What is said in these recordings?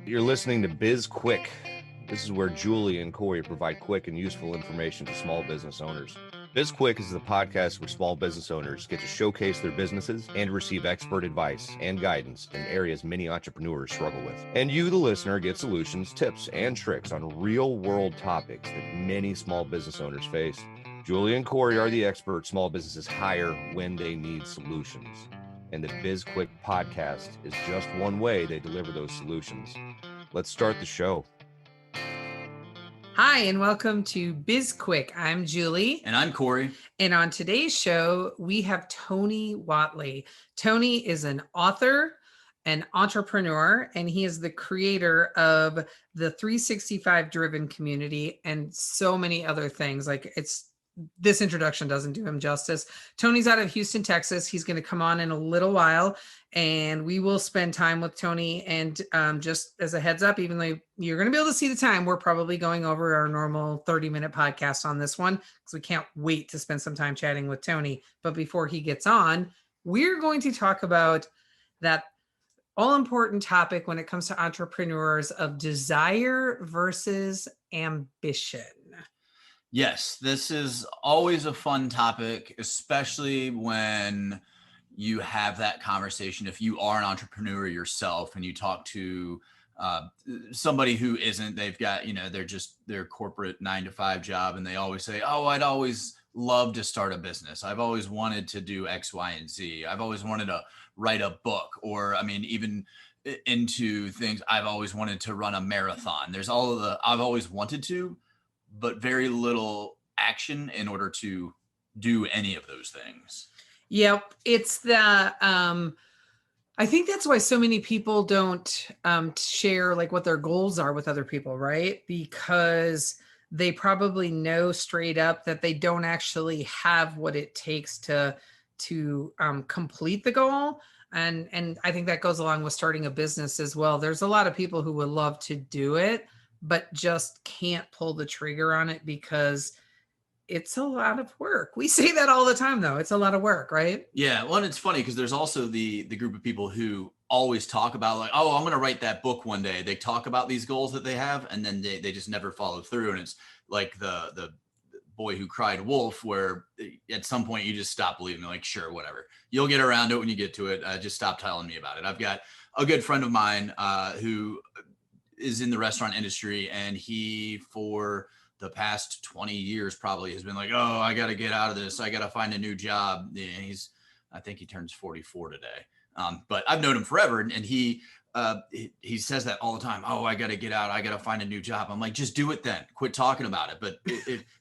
You're listening to BizQuik. This is where Julie and Corey provide quick and useful information to small business owners. BizQuik is the podcast where small business owners get to showcase their businesses and receive expert advice and guidance in areas many entrepreneurs struggle with. And you, the listener, get solutions, tips, and tricks on real-world topics that many small business owners face. Julie and Corey are the experts small businesses hire when they need solutions. And the BizQuik podcast is just one way they deliver those solutions. Let's start the show. Hi, and welcome to BizQuik. I'm Julie. And I'm Corey. And on today's show, we have Tony Whatley. Tony is an author, an entrepreneur, and he is the creator of the 365 Driven community and so many other things. This introduction doesn't do him justice. Tony's out of Houston, Texas. He's going to come on in a little while, and we will spend time with Tony. And just as a heads up, even though you're going to be able to see the time, we're probably going over our normal 30-minute podcast on this one because we can't wait to spend some time chatting with Tony. But before he gets on, we're going to talk about that all-important topic when it comes to entrepreneurs of desire versus ambition. Yes, this is always a fun topic, especially when you have that conversation. If you are an entrepreneur yourself and you talk to somebody who isn't, they've got, they're just their corporate 9-to-5 job, and they always say, oh, I'd always love to start a business. I've always wanted to do X, Y, and Z. I've always wanted to write a book, or even into things. I've always wanted to run a marathon. There's all of the I've always wanted to, but very little action in order to do any of those things. Yep. It's the, I think that's why so many people don't share like what their goals are with other people, right? Because they probably know straight up that they don't actually have what it takes to complete the goal. And I think that goes along with starting a business as well. There's a lot of people who would love to do it, but just can't pull the trigger on it because it's a lot of work. We say that all the time, though. It's a lot of work, right? Yeah. Well, and it's funny because there's also the group of people who always talk about like, oh, I'm going to write that book one day. They talk about these goals that they have, and then they just never follow through. And it's like the boy who cried wolf, where at some point you just stop believing, like, sure, whatever. You'll get around to it when you get to it. Just stop telling me about it. I've got a good friend of mine who is in the restaurant industry, and he, for the past 20 years probably, has been like, oh, I got to get out of this. I got to find a new job. And I think he turns 44 today. But I've known him forever. And he says that all the time. Oh, I got to get out. I got to find a new job. I'm like, just do it then. Quit talking about it. But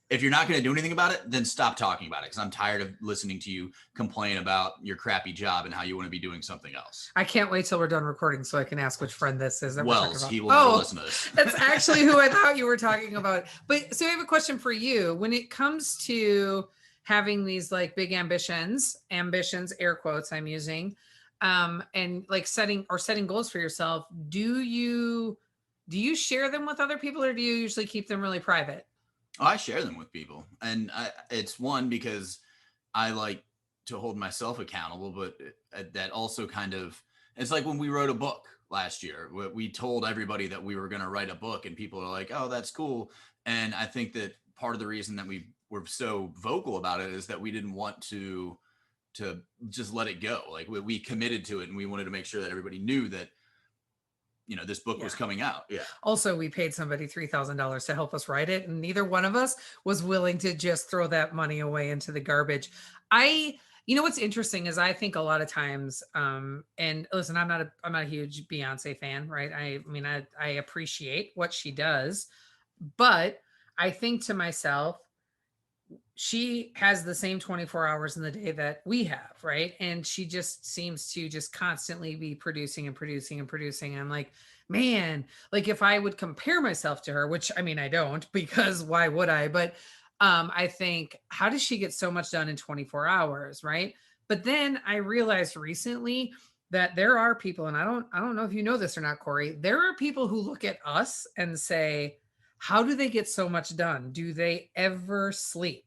if you're not going to do anything about it, then stop talking about it. Because I'm tired of listening to you complain about your crappy job and how you want to be doing something else. I can't wait till we're done recording so I can ask which friend this is. Wells, he will never listen to this. That's actually who I thought you were talking about. But so I have a question for you. When it comes to having these like big ambitions, air quotes I'm using, and like setting goals for yourself, do you share them with other people, or do you usually keep them really private? I share them with people, and it's one because I like to hold myself accountable, but that also kind of, it's like when we wrote a book last year, we told everybody that we were going to write a book, and people are like, oh, that's cool. And I think that part of the reason that we were so vocal about it is that we didn't want to just let it go. Like we committed to it, and we wanted to make sure that everybody knew that, this book was coming out. Yeah. Also, we paid somebody $3,000 to help us write it, and neither one of us was willing to just throw that money away into the garbage. What's interesting is I think a lot of times, and listen, I'm not a huge Beyonce fan, right? I appreciate what she does, but I think to myself, she has the same 24 hours in the day that we have, right? And she just seems to just constantly be producing and producing and producing. I'm like, man, like if I would compare myself to her, which I don't, because why would I? But I think, how does she get so much done in 24 hours, right? But then I realized recently that there are people, and I don't know if you know this or not, Corey, there are people who look at us and say, how do they get so much done? Do they ever sleep?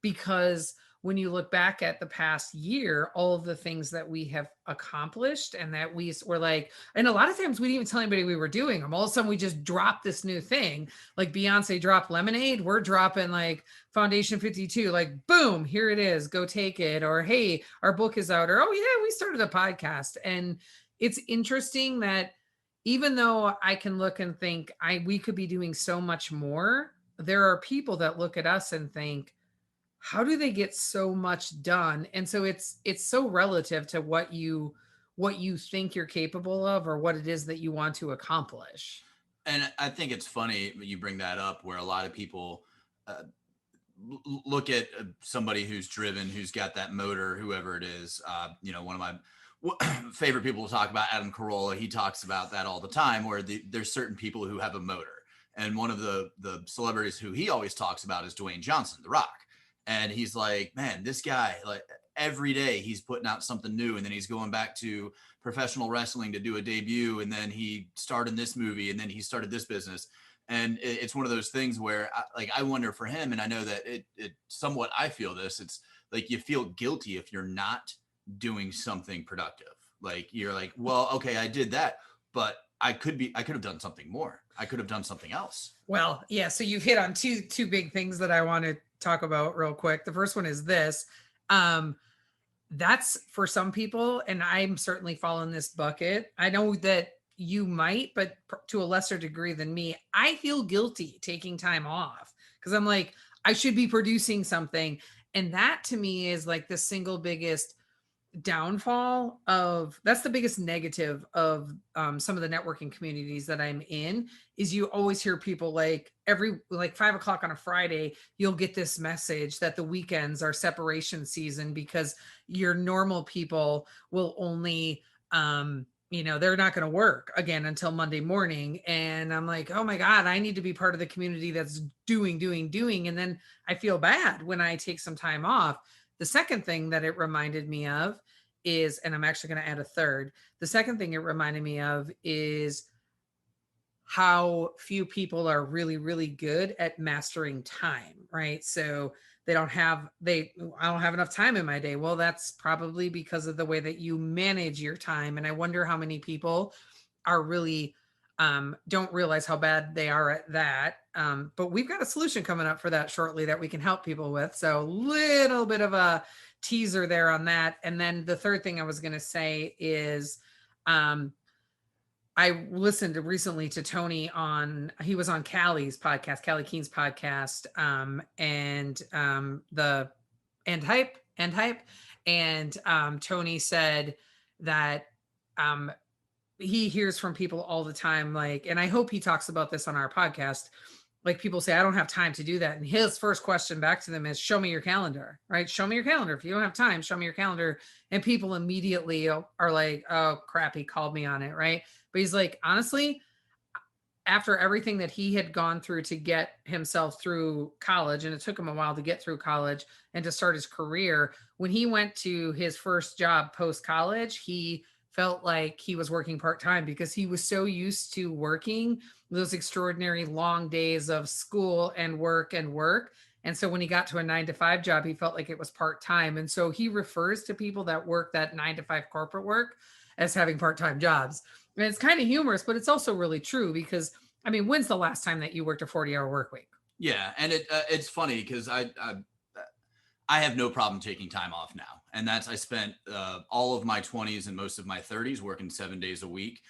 Because when you look back at the past year, all of the things that we have accomplished and that we were like, and a lot of times we didn't even tell anybody we were doing them. All of a sudden we just dropped this new thing. Like Beyonce dropped Lemonade. We're dropping like Foundation 52, like, boom, here it is. Go take it. Or, hey, our book is out. Or, oh yeah, we started a podcast. And it's interesting that even though I can look and think we could be doing so much more, there are people that look at us and think, how do they get so much done? And so it's so relative to what you think you're capable of, or what it is that you want to accomplish. And I think it's funny you bring that up, where a lot of people look at somebody who's driven, who's got that motor, whoever it is. One of my favorite people to talk about, Adam Carolla, he talks about that all the time, where there's certain people who have a motor. And one of the celebrities who he always talks about is Dwayne Johnson, The Rock. And he's like, man, this guy, like every day he's putting out something new. And then he's going back to professional wrestling to do a debut. And then he starred in this movie, and then he started this business. And it's one of those things where I wonder for him, and I know that it somewhat, I feel this, it's like you feel guilty if you're not doing something productive. Like you're like, well, okay, I did that, but I could have done something more. I could have done something else. Well, yeah. So you've hit on two big things that I want to talk about real quick. The first one is this. That's for some people, and I'm certainly following this bucket. I know that you might, but to a lesser degree than me. I feel guilty taking time off because I'm like, I should be producing something. And that to me is like the single biggest downfall of, that's the biggest negative of some of the networking communities that I'm in, is you always hear people like 5 o'clock on a Friday, you'll get this message that the weekends are separation season because your normal people will only, they're not going to work again until Monday morning. And I'm like, oh my God, I need to be part of the community that's doing. And then I feel bad when I take some time off. The second thing that it reminded me of is, and I'm actually going to add a third. The second thing it reminded me of is how few people are really, really good at mastering time, right? So I don't have enough time in my day. Well, that's probably because of the way that you manage your time. And I wonder how many people are really don't realize how bad they are at that. But we've got a solution coming up for that shortly that we can help people with. So a little bit of a teaser there on that. And then the third thing I was going to say is I listened recently to Tony he was on Callie's podcast, Callie Keene's podcast, and the End Hype. And Tony said that he hears from people all the time, like, and I hope he talks about this on our podcast, like people say, I don't have time to do that. And his first question back to them is, show me your calendar, right? Show me your calendar. If you don't have time, show me your calendar. And people immediately are like, oh crap, he called me on it, right? But he's like, honestly, after everything that he had gone through to get himself through college, and it took him a while to get through college and to start his career, when he went to his first job post-college, he felt like he was working part-time because he was so used to working those extraordinary long days of school and work. And so when he got to a 9-to-5 job, he felt like it was part-time. And so he refers to people that work that 9-to-5 corporate work as having part-time jobs. And it's kind of humorous, but it's also really true because, I mean, when's the last time that you worked a 40-hour work week? Yeah. And it's funny because I have no problem taking time off now. And I spent all of my 20s and most of my 30s working 7 days a week,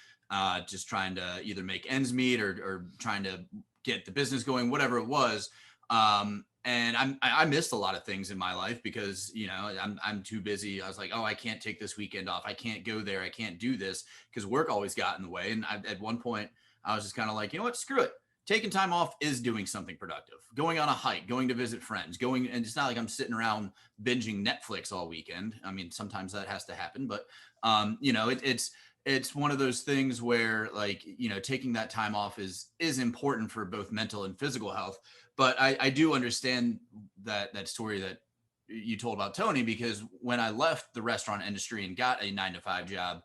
just trying to either make ends meet or trying to get the business going, whatever it was. And I missed a lot of things in my life because, I'm too busy. I was like, oh, I can't take this weekend off. I can't go there. I can't do this because work always got in the way. And at one point I was just kind of like, you know what, screw it. Taking time off is doing something productive, going on a hike, going to visit friends, and it's not like I'm sitting around binging Netflix all weekend. I mean, sometimes that has to happen, but it's one of those things where taking that time off is important for both mental and physical health. But I do understand that story that you told about Tony, because when I left the restaurant industry and got a 9-to-5 job,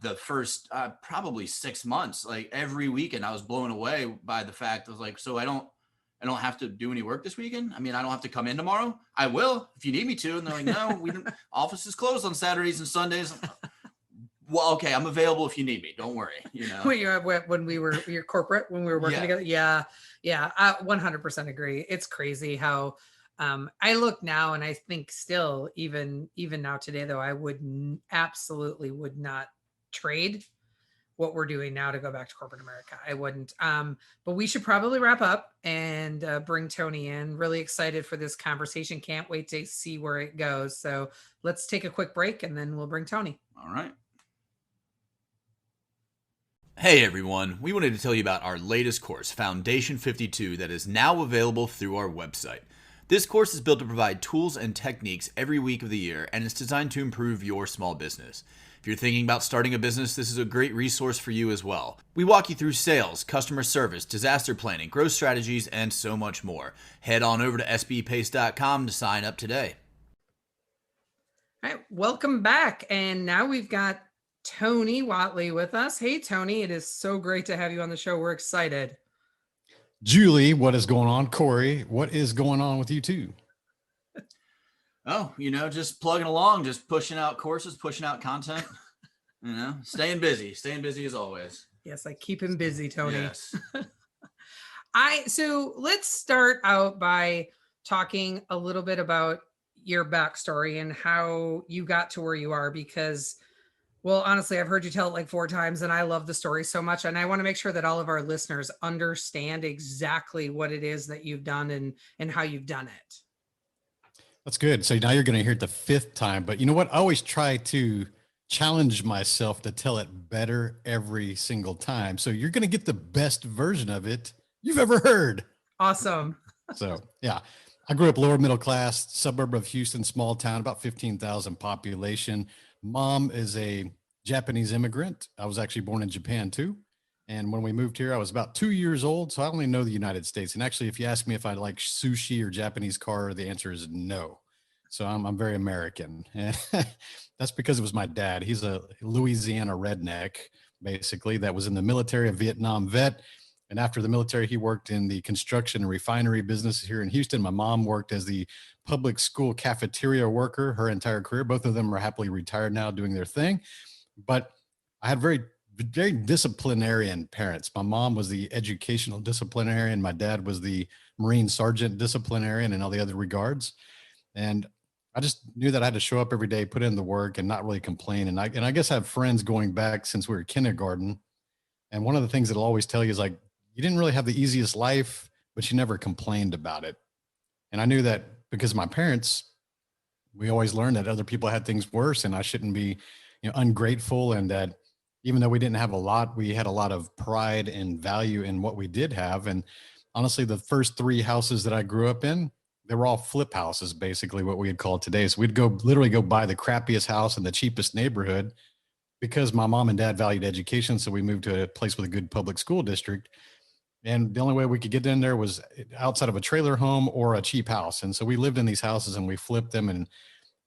the first probably 6 months, like every weekend I was blown away by the fact of like, so I don't I don't have to do any work this weekend. I mean, I don't have to come in tomorrow. I will if you need me to. And they're like, no, we don't. Office is closed on Saturdays and Sundays. Well, okay, I'm available if you need me. Don't worry. You know, when we were your corporate, when we were working together. Yeah. I 100% agree. It's crazy how I look now, and I think still, even now today, though, I absolutely would not trade what we're doing now to go back to corporate America. I wouldn't. But we should probably wrap up and bring Tony in. Really excited for this conversation. Can't wait to see where it goes. So let's take a quick break and then we'll bring Tony. All right. Hey everyone, we wanted to tell you about our latest course, Foundation 52, that is now available through our website. This course is built to provide tools and techniques every week of the year, and it's designed to improve your small business. If you're thinking about starting a business, this is a great resource for you as well. We walk you through sales, customer service, disaster planning, growth strategies, and so much more. Head on over to sbpace.com to sign up today. All right, welcome back. And now we've got Tony Whatley with us. Hey, Tony, it is so great to have you on the show. We're excited. Julie, what is going on? Corey, what is going on with you too? Oh, just plugging along, just pushing out courses, pushing out content, staying busy as always. Yes, I keep him busy, Tony. Yes. So let's start out by talking a little bit about your backstory and how you got to where you are, because, well, honestly, I've heard you tell it like 4 times and I love the story so much. And I want to make sure that all of our listeners understand exactly what it is that you've done and how you've done it. That's good. So now you're going to hear it the 5th time, but you know what? I always try to challenge myself to tell it better every single time. So you're going to get the best version of it you've ever heard. Awesome. So yeah, I grew up lower middle class, suburb of Houston, small town, about 15,000 population. Mom is a Japanese immigrant. I was actually born in Japan too. And when we moved here, I was about 2 years old. So I only know the United States. And actually, if you ask me if I like sushi or Japanese car, the answer is no. So I'm very American. And that's because it was my dad. He's a Louisiana redneck, basically, that was in the military, a Vietnam vet. And after the military, he worked in the construction and refinery business here in Houston. My mom worked as the public school cafeteria worker her entire career. Both of them are happily retired now doing their thing. But I had very disciplinarian parents. My mom was the educational disciplinarian. My dad was the Marine Sergeant disciplinarian in all the other regards. And I just knew that I had to show up every day, put in the work and not really complain. And I guess I have friends going back since we were kindergarten. And one of the things that I'll always tell you is like, you didn't really have the easiest life, but you never complained about it. And I knew that because my parents, we always learned that other people had things worse and I shouldn't be, ungrateful, and that even though we didn't have a lot, we had a lot of pride and value in what we did have. And honestly, the first 3 houses that I grew up in, they were all flip houses, basically what we'd call today. So we'd literally go buy the crappiest house in the cheapest neighborhood because my mom and dad valued education. So we moved to a place with a good public school district. And the only way we could get in there was outside of a trailer home or a cheap house. And so we lived in these houses and we flipped them. And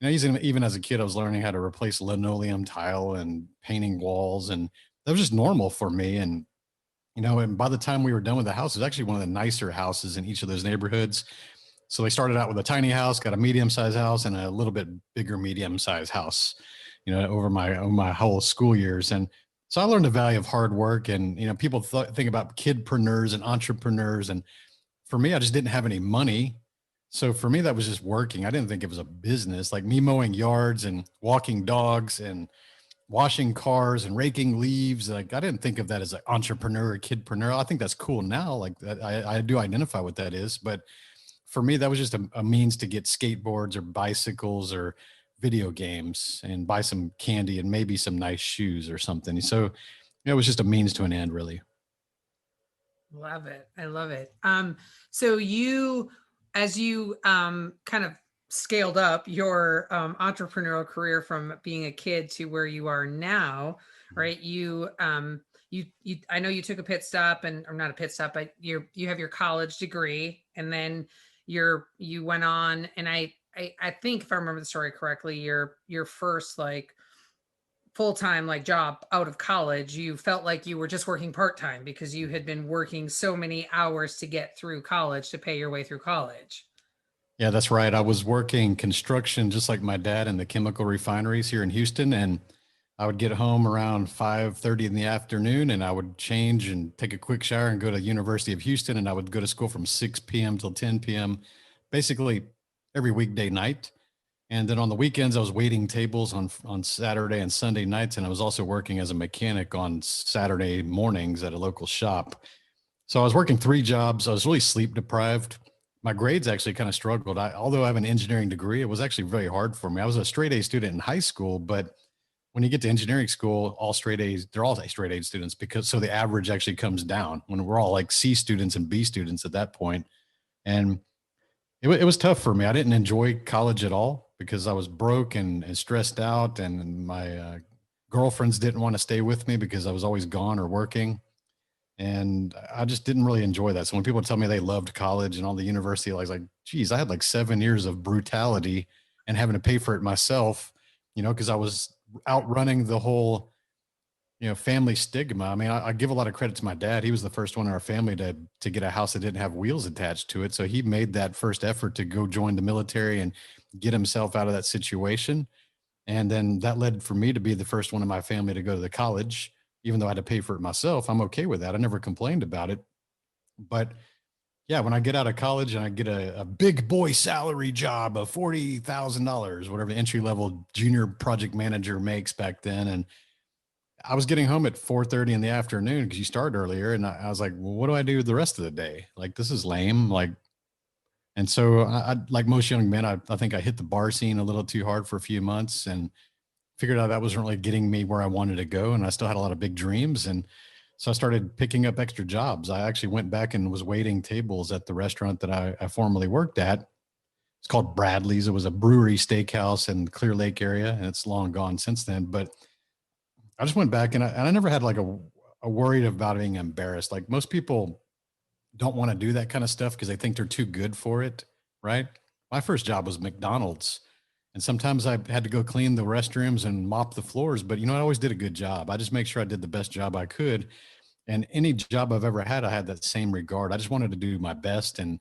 even as a kid, I was learning how to replace linoleum tile and painting walls. And that was just normal for me. And, and by the time we were done with the house, it was actually one of the nicer houses in each of those neighborhoods. So they started out with a tiny house, got a medium-sized house and a little bit bigger medium-sized house, over my whole school years. And so I learned the value of hard work. And, people think about kidpreneurs and entrepreneurs. And for me, I just didn't have any money. So for me, that was just working. I didn't think it was a business. Like me mowing yards and walking dogs and washing cars and raking leaves. Like I didn't think of that as an entrepreneur or kidpreneur. I think that's cool now. Like that, I do identify what that is. But for me, that was just a means to get skateboards or bicycles or video games and buy some candy and maybe some nice shoes or something. So it was just a means to an end, really. Love it. I love it. So as you kind of scaled up your entrepreneurial career from being a kid to where you are now, right? You I know you took a pit stop or not a pit stop, but you have your college degree, and then you went on, and I think if I remember the story correctly, your first like full-time like job out of college, you felt like you were just working part-time because you had been working so many hours to get through college to pay your way through college. Yeah, that's right. I was working construction just like my dad in the chemical refineries here in Houston. And I would get home around 5:30 in the afternoon, and I would change and take a quick shower and go to University of Houston. And I would go to school from 6 p.m. till 10 p.m., basically every weekday night. And then on the weekends, I was waiting tables on Saturday and Sunday nights. And I was also working as a mechanic on Saturday mornings at a local shop. So I was working 3 jobs. I was really sleep deprived. My grades actually kind of struggled. Although I have an engineering degree, it was actually very hard for me. I was a straight A student in high school, but when you get to engineering school, all straight A's, they're all straight A students, because so the average actually comes down when we're all like C students and B students at that point. And it was tough for me. I didn't enjoy college at all because I was broke and stressed out, and my girlfriends didn't want to stay with me because I was always gone or working. And I just didn't really enjoy that. So when people tell me they loved college and all the university, I was like, geez, I had like 7 years of brutality and having to pay for it myself, because I was outrunning the whole, family stigma. I mean, I give a lot of credit to my dad. He was the first one in our family to get a house that didn't have wheels attached to it. So he made that first effort to go join the military and get himself out of that situation. And then that led for me to be the first one in my family to go to the college, even though I had to pay for it myself. I'm okay with that. I never complained about it. But yeah, when I get out of college and I get a big boy salary job of $40,000, whatever the entry level junior project manager makes back then. And I was getting home at 4:30 in the afternoon because you start earlier. And I was like, well, what do I do the rest of the day? Like, this is lame. Like, and so like most young men, I think I hit the bar scene a little too hard for a few months and figured out that wasn't really getting me where I wanted to go. And I still had a lot of big dreams. And so I started picking up extra jobs. I actually went back and was waiting tables at the restaurant that I formerly worked at. It's called Bradley's. It was a brewery steakhouse in the Clear Lake area, and it's long gone since then. But I just went back, and I never had like a worried about being embarrassed. Like most people don't want to do that kind of stuff because they think they're too good for it, right? My first job was McDonald's, and sometimes I had to go clean the restrooms and mop the floors, but I always did a good job. I just make sure I did the best job I could. And any job I've ever had, I had that same regard. I just wanted to do my best. And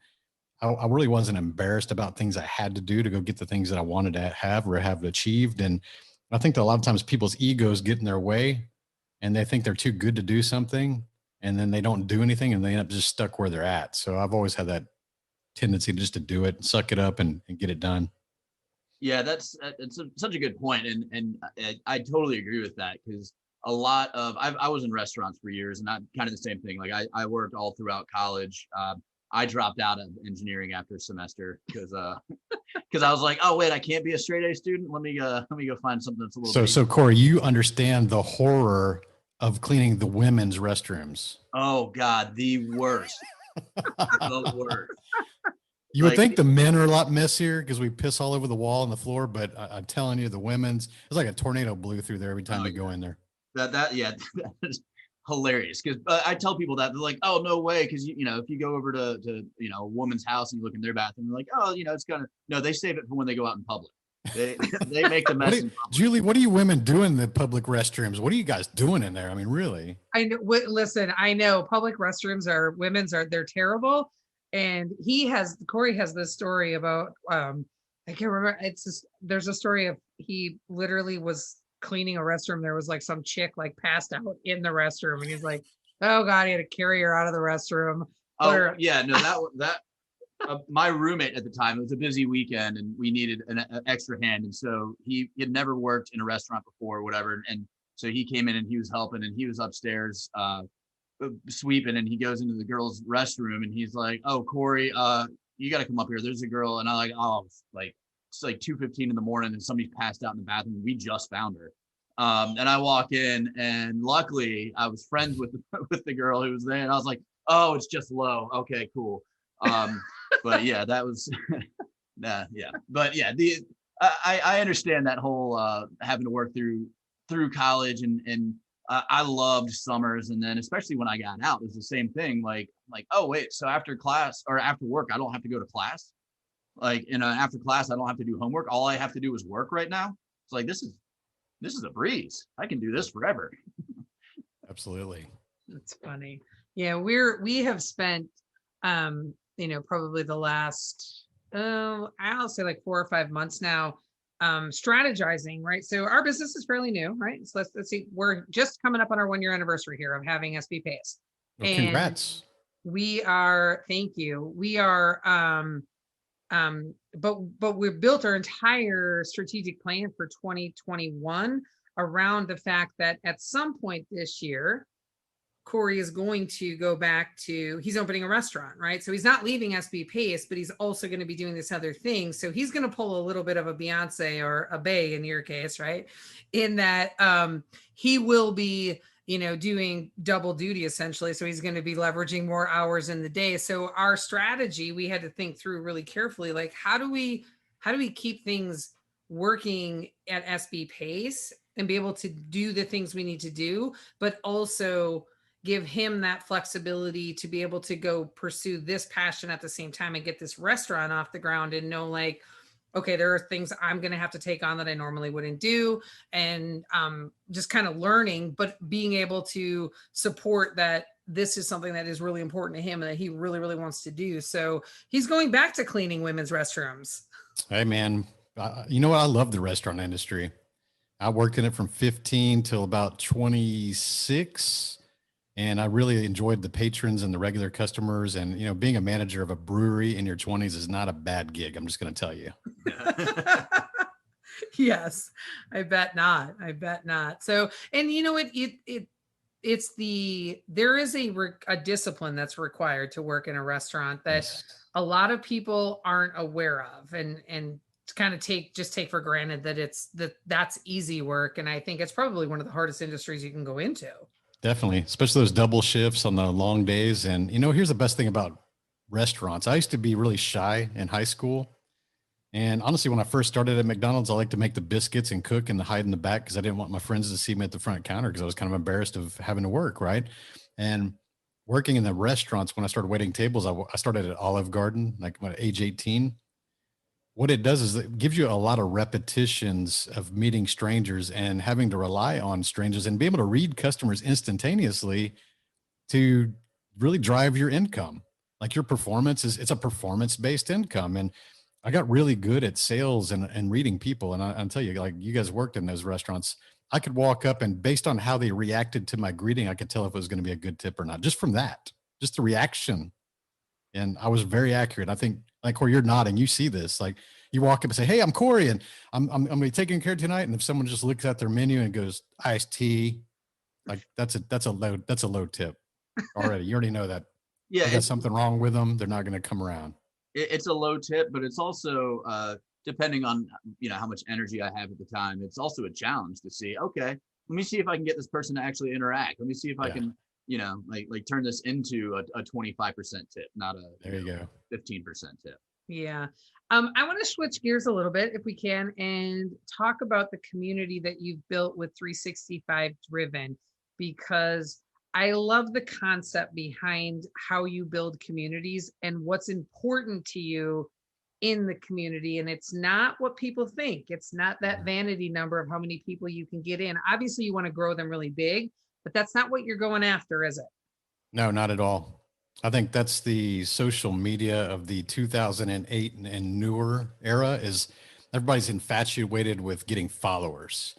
I really wasn't embarrassed about things I had to do to go get the things that I wanted to have or have achieved. And I think that a lot of times people's egos get in their way and they think they're too good to do something, and then they don't do anything and they end up just stuck where they're at. So I've always had that tendency just to do it, suck it up and get it done. Yeah, it's such a good point, and I totally agree with that, because a lot of I was in restaurants for years, and I kind of the same thing. Like I worked all throughout college. I dropped out of engineering after a semester because I was like, oh wait, I can't be a straight A student. Let me go find something that's a little. So Corey, you understand the horror of cleaning the women's restrooms. Oh God, the worst. The worst. You would think the men are a lot messier because we piss all over the wall and the floor, but I'm telling you, the women's, it's like a tornado blew through there every time you go in there. That is hilarious, because I tell people that they're like, oh no way, because if you go over to a woman's house and you look in their bathroom, they're like, oh it's gonna, no, they save it for when they go out in public. They make the mess. Julie, what are you women doing in the public restrooms? What are you guys doing in there? I mean, really? I know. Listen, I know public restrooms they're terrible. And Corey has this story about, I can't remember. There's a story of he literally was cleaning a restroom. There was like some chick like passed out in the restroom, and he's like, oh God, he had to carry her out of the restroom. Oh yeah, no, that my roommate at the time, it was a busy weekend and we needed an extra hand. And so he had never worked in a restaurant before or whatever. And so he came in and he was helping, and he was upstairs, sweeping, and he goes into the girls' restroom and he's like, oh Corey, you got to come up here, there's a girl. And I like, oh, it's like 2:15 in the morning and somebody's passed out in the bathroom. We just found her. And I walk in, and luckily I was friends with the girl who was there, and I was like, oh, it's just low, okay, cool. But yeah, that was yeah, but yeah, I understand that whole having to work through college, and I loved summers. And then especially when I got out, it was the same thing. Like, oh wait, so after class or after work, I don't have to go to class. Like, after class, I don't have to do homework. All I have to do is work right now. It's like, this is this is a breeze. I can do this forever. Absolutely. That's funny. Yeah, we have spent probably the last I'll say like 4 or 5 months now strategizing, right? So our business is fairly new, right? So let's see, we're just coming up on our 1-year anniversary here of having SB Pace. Well, congrats. We are, thank you. We are but we've built our entire strategic plan for 2021 around the fact that at some point this year, Corey is going to go back to, he's opening a restaurant, right? So he's not leaving SB Pace, but he's also going to be doing this other thing. So he's going to pull a little bit of a Beyonce or a Bey in your case, right? In that he will be, doing double duty essentially. So he's going to be leveraging more hours in the day. So our strategy, we had to think through really carefully, like how do we keep things working at SB Pace and be able to do the things we need to do, but also give him that flexibility to be able to go pursue this passion at the same time and get this restaurant off the ground and know like, okay, there are things I'm going to have to take on that I normally wouldn't do. And just kind of learning, but being able to support that this is something that is really important to him and that he really, really wants to do. So he's going back to cleaning women's restrooms. Hey man, you know what? I love the restaurant industry. I worked in it from 15 till about 26. And I really enjoyed the patrons and the regular customers. And, being a manager of a brewery in your 20s is not a bad gig. I'm just going to tell you. Yes, I bet not. So, and there is a discipline that's required to work in a restaurant that Yes. a lot of people aren't aware of and kind of take for granted that that's easy work. And I think it's probably one of the hardest industries you can go into. Definitely, especially those double shifts on the long days. And, here's the best thing about restaurants. I used to be really shy in high school. And honestly, when I first started at McDonald's, I liked to make the biscuits and cook and hide in the back because I didn't want my friends to see me at the front counter because I was kind of embarrassed of having to work, right? And working in the restaurants, when I started waiting tables, I started at Olive Garden, like at age 18. What it does is it gives you a lot of repetitions of meeting strangers and having to rely on strangers and be able to read customers instantaneously to really drive your income. Like your performance it's a performance-based income. And I got really good at sales and reading people. And I'll tell you, like you guys worked in those restaurants, I could walk up and based on how they reacted to my greeting, I could tell if it was going to be a good tip or not, just from that, just the reaction. And I was very accurate. I think, like, Corey, you're nodding. You see this, like you walk up and say, "Hey, I'm Corey, and I'm going to be taking care tonight." And if someone just looks at their menu and goes iced tea, like that's a low tip already. You already know that. Yeah, they got something wrong with them. They're not going to come around. It's a low tip, but it's also depending on how much energy I have at the time. It's also a challenge to see. Okay, let me see if I can get this person to actually interact. Let me see if I can. Like turn this into a 25% tip, not a 15% tip. Yeah. I want to switch gears a little bit if we can and talk about the community that you've built with 365 Driven, because I love the concept behind how you build communities and what's important to you in the community. And it's not what people think. It's not that vanity number of how many people you can get in. Obviously, you want to grow them really big, but that's not what you're going after, is it? No, not at all. I think that's the social media of the 2008 and newer era is everybody's infatuated with getting followers.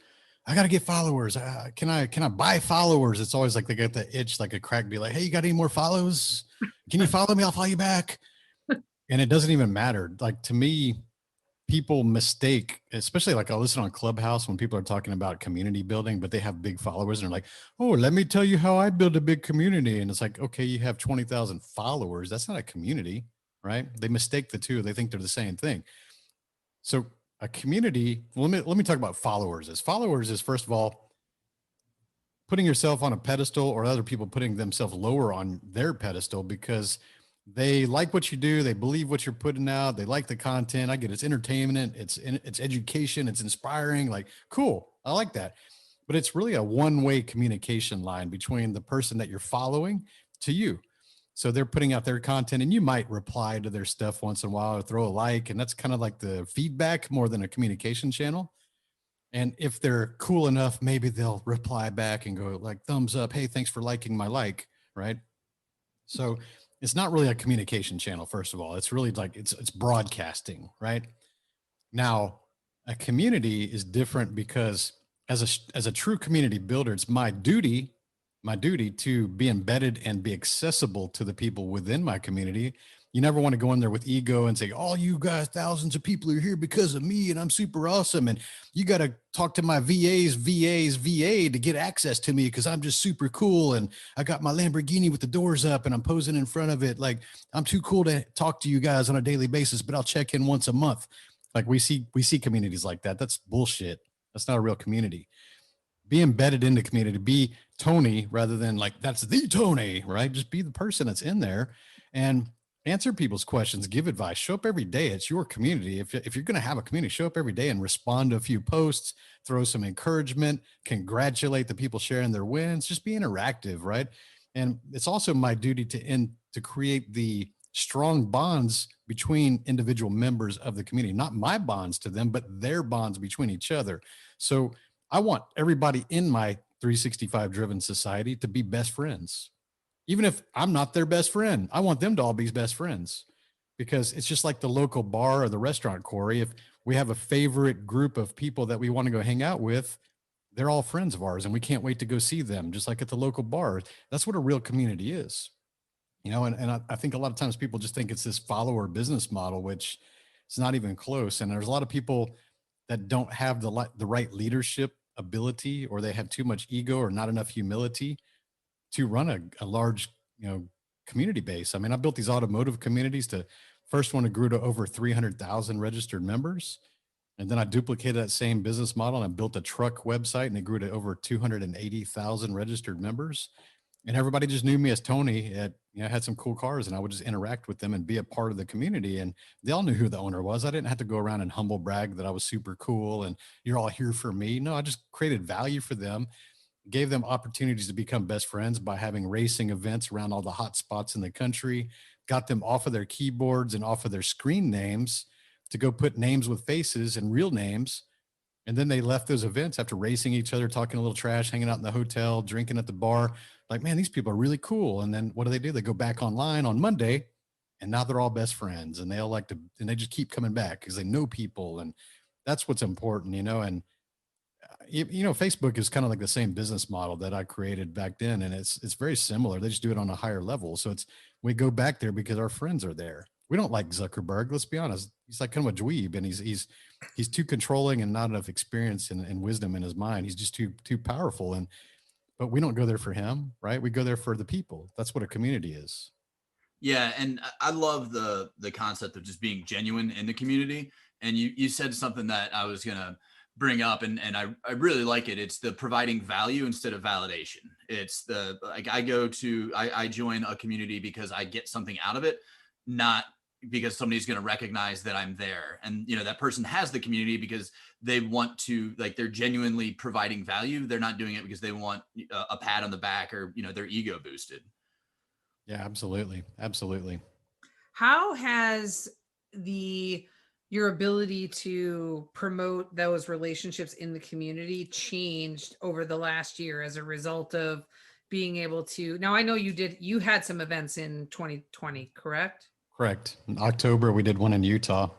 I got to get followers. Can I buy followers? It's always like they get the itch, like a crack, be like, "Hey, you got any more follows? Can you follow me? I'll follow you back." And it doesn't even matter. Like, to me, people mistake, especially like I'll listen on Clubhouse when people are talking about community building, but they have big followers and they're like, "Oh, let me tell you how I build a big community." And it's like, okay, you have 20,000 followers. That's not a community, right? They mistake the two. They think they're the same thing. So a community, let me talk about followers. Followers is first of all, putting yourself on a pedestal or other people putting themselves lower on their pedestal because they like what you do. They believe what you're putting out. They like the content. I get it's entertainment. It's education. It's inspiring. Like, cool. I like that. But it's really a one-way communication line between the person that you're following to you. So they're putting out their content and you might reply to their stuff once in a while or throw a like. And that's kind of like the feedback more than a communication channel. And if they're cool enough, maybe they'll reply back and go like thumbs up. Hey, thanks for liking my like. Right. So it's not really a communication channel. First of all, it's really like it's broadcasting. Right now, a community is different because as a true community builder, it's my duty to be embedded and be accessible to the people within my community. You never want to go in there with ego and say, "Oh, you guys, thousands of people are here because of me, and I'm super awesome." And you got to talk to my VA's VA to get access to me because I'm just super cool. And I got my Lamborghini with the doors up and I'm posing in front of it. Like, I'm too cool to talk to you guys on a daily basis, but I'll check in once a month. Like we see communities like that. That's bullshit. That's not a real community. Be embedded in the community, be Tony rather than like, that's the Tony, right? Just be the person that's in there and answer people's questions, give advice, show up every day. It's your community. If you're going to have a community, show up every day and respond to a few posts, throw some encouragement, congratulate the people sharing their wins, just be interactive, right? And it's also my duty to create the strong bonds between individual members of the community, not my bonds to them, but their bonds between each other. So I want everybody in my 365 driven society to be best friends. Even if I'm not their best friend, I want them to all be best friends because it's just like the local bar or the restaurant, Corey. If we have a favorite group of people that we want to go hang out with, they're all friends of ours and we can't wait to go see them, just like at the local bar. That's what a real community is. And I think a lot of times people just think it's this follower business model, which it's not even close. And there's a lot of people that don't have the right leadership ability, or they have too much ego or not enough humility to run a large, community base. I mean, I built these automotive communities. To first one, it grew to over 300,000 registered members. And then I duplicated that same business model and I built a truck website and it grew to over 280,000 registered members. And everybody just knew me as Tony. Had some cool cars, and I would just interact with them and be a part of the community. And they all knew who the owner was. I didn't have to go around and humble brag that I was super cool and you're all here for me. No, I just created value for them, gave them opportunities to become best friends by having racing events around all the hot spots in the country, got them off of their keyboards and off of their screen names to go put names with faces and real names. And then they left those events after racing each other, talking a little trash, hanging out in the hotel, drinking at the bar. Like, man, these people are really cool. And then what do? They go back online on Monday and now they're all best friends and they all and they just keep coming back because they know people. And that's what's important, and Facebook is kind of like the same business model that I created back then. And it's very similar. They just do it on a higher level. So we go back there because our friends are there. We don't like Zuckerberg. Let's be honest. He's like kind of a dweeb and he's too controlling and not enough experience and wisdom in his mind. He's just too powerful. But we don't go there for him, right? We go there for the people. That's what a community is. Yeah. And I love the concept of just being genuine in the community. And you said something that I was going to bring up and I really like it. It's the providing value instead of validation. It's I join a community because I get something out of it, not because somebody's going to recognize that I'm there. And, that person has the community because they want to, like, they're genuinely providing value. They're not doing it because they want a pat on the back or, their ego boosted. Yeah, absolutely. Absolutely. How has your ability to promote those relationships in the community changed over the last year as a result of being able to, now I know you had some events in 2020, correct? Correct. In October, we did one in Utah.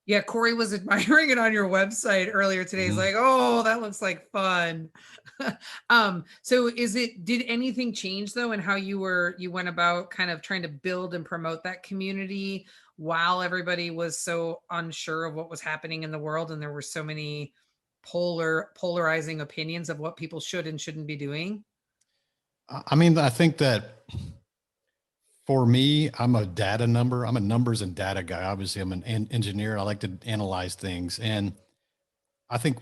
Yeah, Corey was admiring it on your website earlier today. He's like, oh, that looks like fun. So did anything change though in how you went about kind of trying to build and promote that community while everybody was so unsure of what was happening in the world and there were so many polarizing opinions of what people should and shouldn't be doing? I mean, I think that for me, I'm a numbers and data guy. Obviously, I'm an engineer. I like to analyze things. And I think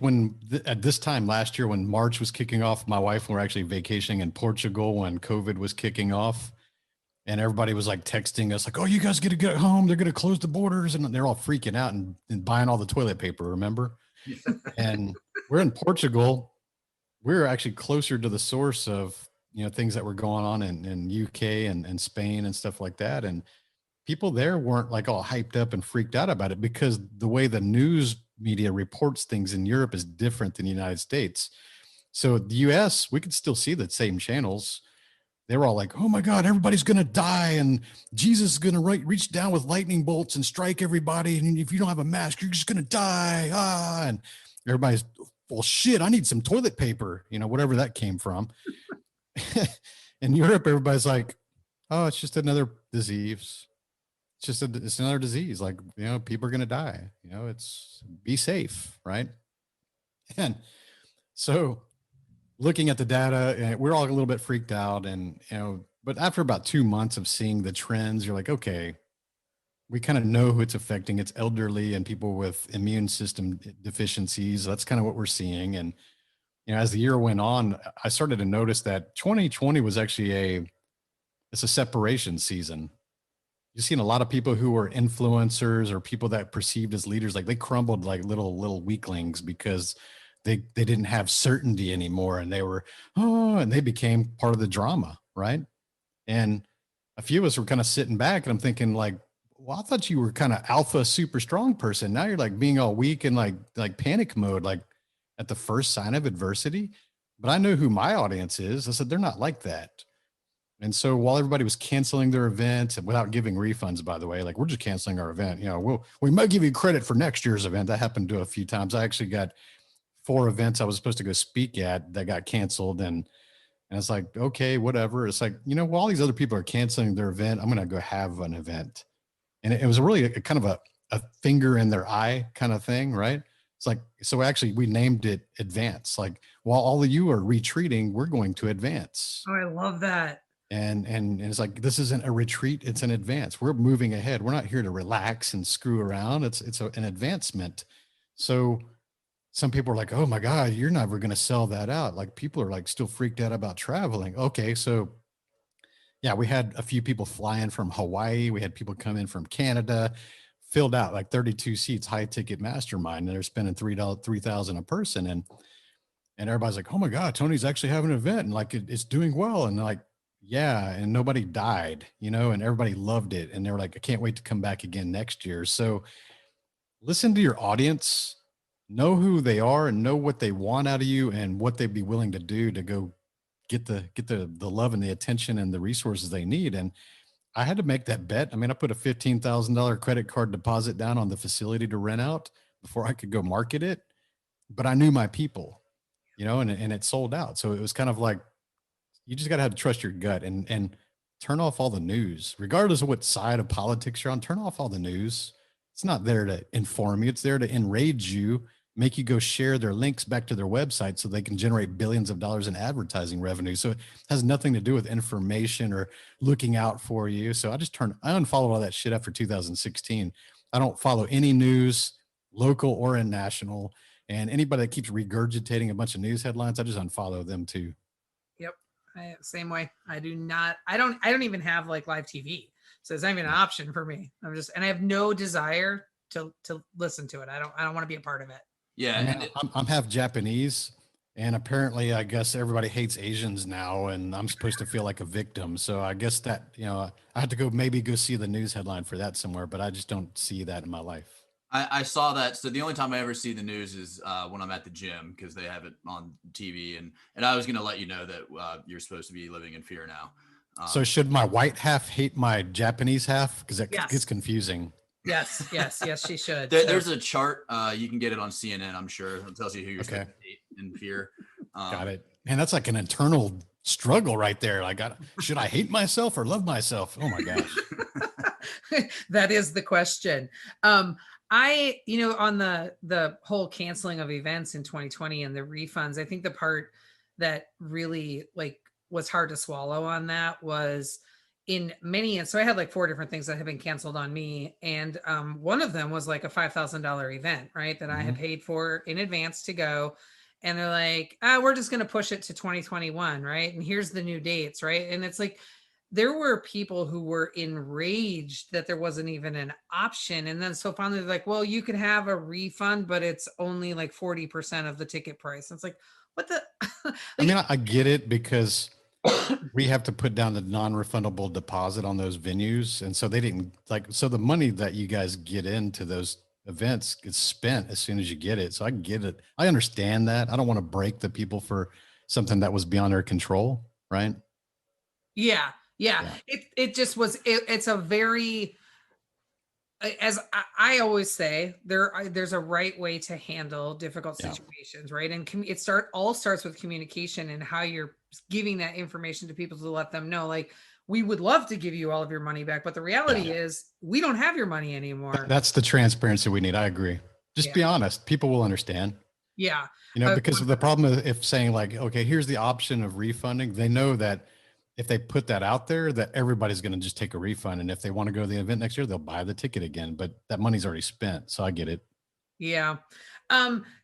at this time last year, when March was kicking off, my wife and we were actually vacationing in Portugal when COVID was kicking off. And everybody was like texting us like, oh, you guys got to get home. They're going to close the borders. And they're all freaking out and buying all the toilet paper, remember? And we're in Portugal. We're actually closer to the source of, things that were going on in UK and Spain and stuff like that. And people there weren't like all hyped up and freaked out about it because the way the news media reports things in Europe is different than the United States. So the US, we could still see the same channels. They were all like, oh my God, everybody's going to die. And Jesus is going to reach down with lightning bolts and strike everybody. And if you don't have a mask, you're just going to die. Ah, and everybody's, well, shit, I need some toilet paper, you know, whatever that came from. In Europe, everybody's like, oh, it's just another disease. It's another disease. Like, you know, people are going to die, you know, it's be safe. Right. And so looking at the data, we're all a little bit freaked out, and, you know, but after about 2 months of seeing the trends, you're like, okay, we kind of know who it's affecting. It's elderly and people with immune system deficiencies. That's kind of what we're seeing. And, you know, as the year went on, I started to notice that 2020 was actually it's a separation season. You've seen a lot of people who were influencers or people that perceived as leaders, like they crumbled like little weaklings because they didn't have certainty anymore, and they were, and they became part of the drama, right? And a few of us were kind of sitting back, and I'm thinking like, well, I thought you were kind of alpha, super strong person. Now you're like being all weak and like panic mode, like at the first sign of adversity. But I know who my audience is. I said, they're not like that. And so while everybody was canceling their events, and without giving refunds, by the way, like we're just canceling our event, you know, we might give you credit for next year's event. That happened to a few times. I actually got 4 events I was supposed to go speak at that got canceled. And it's like, okay, whatever. It's like, you know, while all these other people are canceling their event, I'm going to go have an event. And it was really a kind of a finger in their eye kind of thing, right? It's like, so actually we named it Advance. Like, while all of you are retreating, we're going to advance. Oh, I love that. And it's like, this isn't a retreat, it's an advance. We're moving ahead. We're not here to relax and screw around. It's an advancement. So some people are like, oh my God, you're never going to sell that out. Like, people are like still freaked out about traveling. Okay. So yeah, we had a few people fly in from Hawaii. We had people come in from Canada, filled out like 32 seats, high ticket mastermind. And they're spending $3,000 a person. And everybody's like, oh my God, Tony's actually having an event and like it's doing well. And like, yeah. And nobody died, you know, and everybody loved it. And they were like, I can't wait to come back again next year. So listen to your audience, know who they are and know what they want out of you and what they'd be willing to do to go get the love and the attention and the resources they need. And I had to make that bet. I mean, I put a $15,000 credit card deposit down on the facility to rent out before I could go market it. But I knew my people, you know, and it sold out. So it was kind of like, you just got to have to trust your gut and turn off all the news, regardless of what side of politics you're on. Turn off all the news. It's not there to inform you. It's there to enrage you, make you go share their links back to their website so they can generate billions of dollars in advertising revenue. So it has nothing to do with information or looking out for you. So I unfollowed all that shit after 2016. I don't follow any news, local or national. And anybody that keeps regurgitating a bunch of news headlines, I just unfollow them too. Yep. Same way. I don't even have like live TV. So it's not even an option for me. And I have no desire to listen to it. I don't want to be a part of it. Yeah. I mean, I'm half Japanese, and apparently I guess everybody hates Asians now, and I'm supposed to feel like a victim. So I guess that, you know, I have to maybe go see the news headline for that somewhere, but I just don't see that in my life. I saw that. So the only time I ever see the news is when I'm at the gym, because they have it on TV. And I was going to let you know that you're supposed to be living in fear now. So should my white half hate my Japanese half? Because that gets confusing. Yes, she should. There's a chart. You can get it on CNN, I'm sure. It tells you who you're supposed to hate in fear. Got it. Man, that's like an internal struggle right there. Like, should I hate myself or love myself? Oh my gosh. That is the question. You know, on the whole canceling of events in 2020 and the refunds, I think the part that really like was hard to swallow on that was and so I had like 4 different things that had been canceled on me. And one of them was like a $5,000 event, right? That I had paid for in advance to go. And they're like, we're just going to push it to 2021. Right. And here's the new dates. Right. And it's like, there were people who were enraged that there wasn't even an option. And then so finally they're like, well, you could have a refund, but it's only like 40% of the ticket price. And it's like, what the? I mean, I get it, because we have to put down the non-refundable deposit on those venues. And so they didn't so the money that you guys get into those events gets spent as soon as you get it. So I get it. I understand that. I don't want to break the people for something that was beyond their control. Right. Yeah. Yeah. Yeah. It just was, it's a very, as I always say, there's a right way to handle difficult Yeah. situations, right? And it starts with communication and how you're giving that information to people to let them know, like, we would love to give you all of your money back, but the reality is we don't have your money anymore. That's the transparency we need. I agree. Just Yeah. be honest. People will understand. Yeah. You know, because the problem is if saying like, okay, here's the option of refunding, they know that if they put that out there, that everybody's going to just take a refund. And if they want to go to the event next year, they'll buy the ticket again, but that money's already spent. So I get it. Yeah.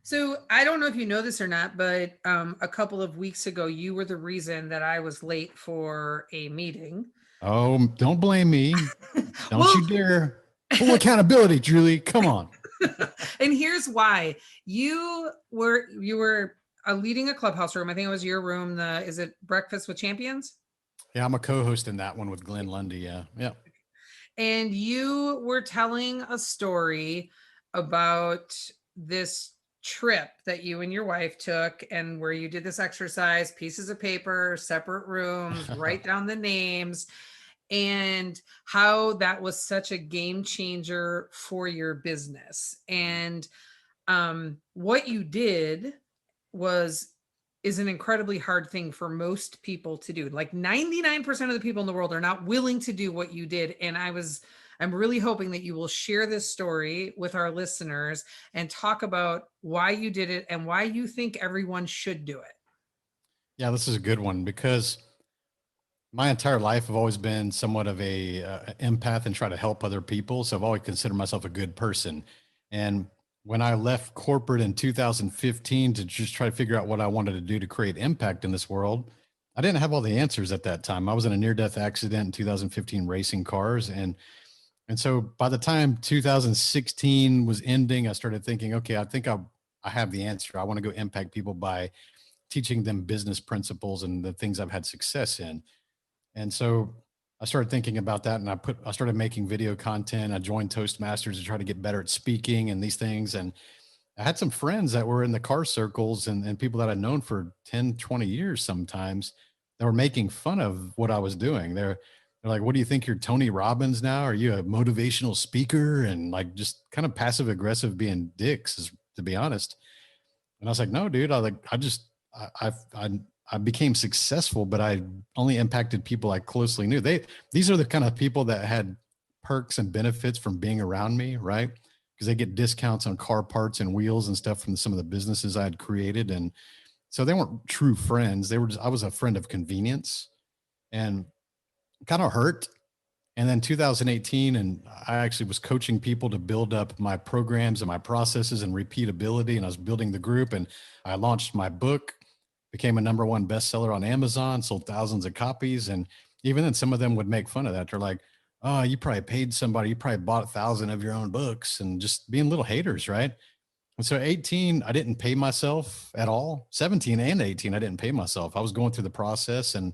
So I don't know if you know this or not, but a couple of weeks ago, you were the reason that I was late for a meeting. Oh, don't blame me. Don't Well, you dare. Full accountability, Julie. Come on. And here's why. You were leading a clubhouse room. I think it was your room. Is it Breakfast with Champions? Yeah, I'm a co-host in that one with Glenn Lundy. Yeah. Yeah. And you were telling a story about this trip that you and your wife took, and where you did this exercise, pieces of paper, separate rooms, write down the names, and how that was such a game changer for your business. And what you did is an incredibly hard thing for most people to do. Like 99% of the people in the world are not willing to do what you did. And I'm really hoping that you will share this story with our listeners and talk about why you did it and why you think everyone should do it. Yeah, this is a good one because my entire life I've always been somewhat of a empath and try to help other people. So I've always considered myself a good person. And when I left corporate in 2015 to just try to figure out what I wanted to do to create impact in this world, I didn't have all the answers at that time. I was in a near-death accident in 2015 racing cars. And so by the time 2016 was ending, I started thinking, okay, I think I have the answer. I want to go impact people by teaching them business principles and the things I've had success in. And so I started thinking about that, and I started making video content. I joined Toastmasters to try to get better at speaking and these things. And I had some friends that were in the car circles and people that I'd known for 10, 20 years sometimes that were making fun of what I was doing. They're like, what do you think, you're Tony Robbins now? Are you a motivational speaker? And like just kind of passive aggressive being dicks, to be honest. And I was like, no, dude, I became successful, but I only impacted people I closely knew. These are the kind of people that had perks and benefits from being around me, right? Because they get discounts on car parts and wheels and stuff from some of the businesses I had created. And so they weren't true friends. I was a friend of convenience, and kind of hurt. And then 2018, and I actually was coaching people to build up my programs and my processes and repeatability. And I was building the group, and I launched my book, became a #1 bestseller on Amazon, sold thousands of copies. And even then some of them would make fun of that. They're like, oh, you probably paid somebody, you probably bought 1,000 of your own books, and just being little haters. Right. And so 18, I didn't pay myself at all. 17 and 18, I didn't pay myself. I was going through the process and,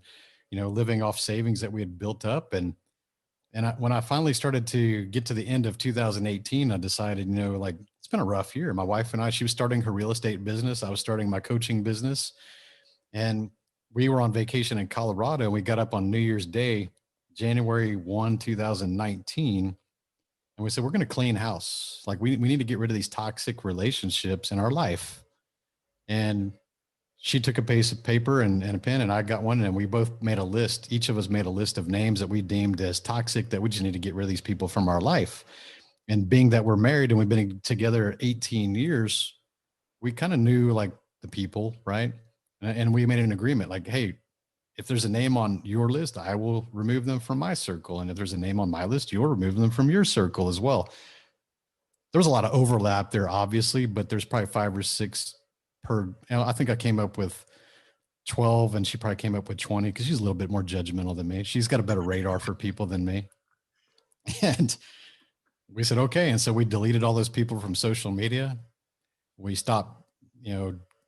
living off savings that we had built up. And when I finally started to get to the end of 2018, I decided, like, it's been a rough year. My wife and she was starting her real estate business. I was starting my coaching business. And we were on vacation in Colorado, and we got up on New Year's Day, January 1, 2019. And we said, we're going to clean house. Like we need to get rid of these toxic relationships in our life. And she took a piece of paper and a pen, and I got one, and we both made a list. Each of us made a list of names that we deemed as toxic, that we just need to get rid of these people from our life. And being that we're married and we've been together 18 years, we kind of knew like the people, right? And we made an agreement like, hey, if there's a name on your list, I will remove them from my circle. And if there's a name on my list, you'll remove them from your circle as well. There was a lot of overlap there, obviously, but there's probably 5 or 6 per. I think I came up with 12, and she probably came up with 20 because she's a little bit more judgmental than me. She's got a better radar for people than me. And we said, okay. And so we deleted all those people from social media. We stopped,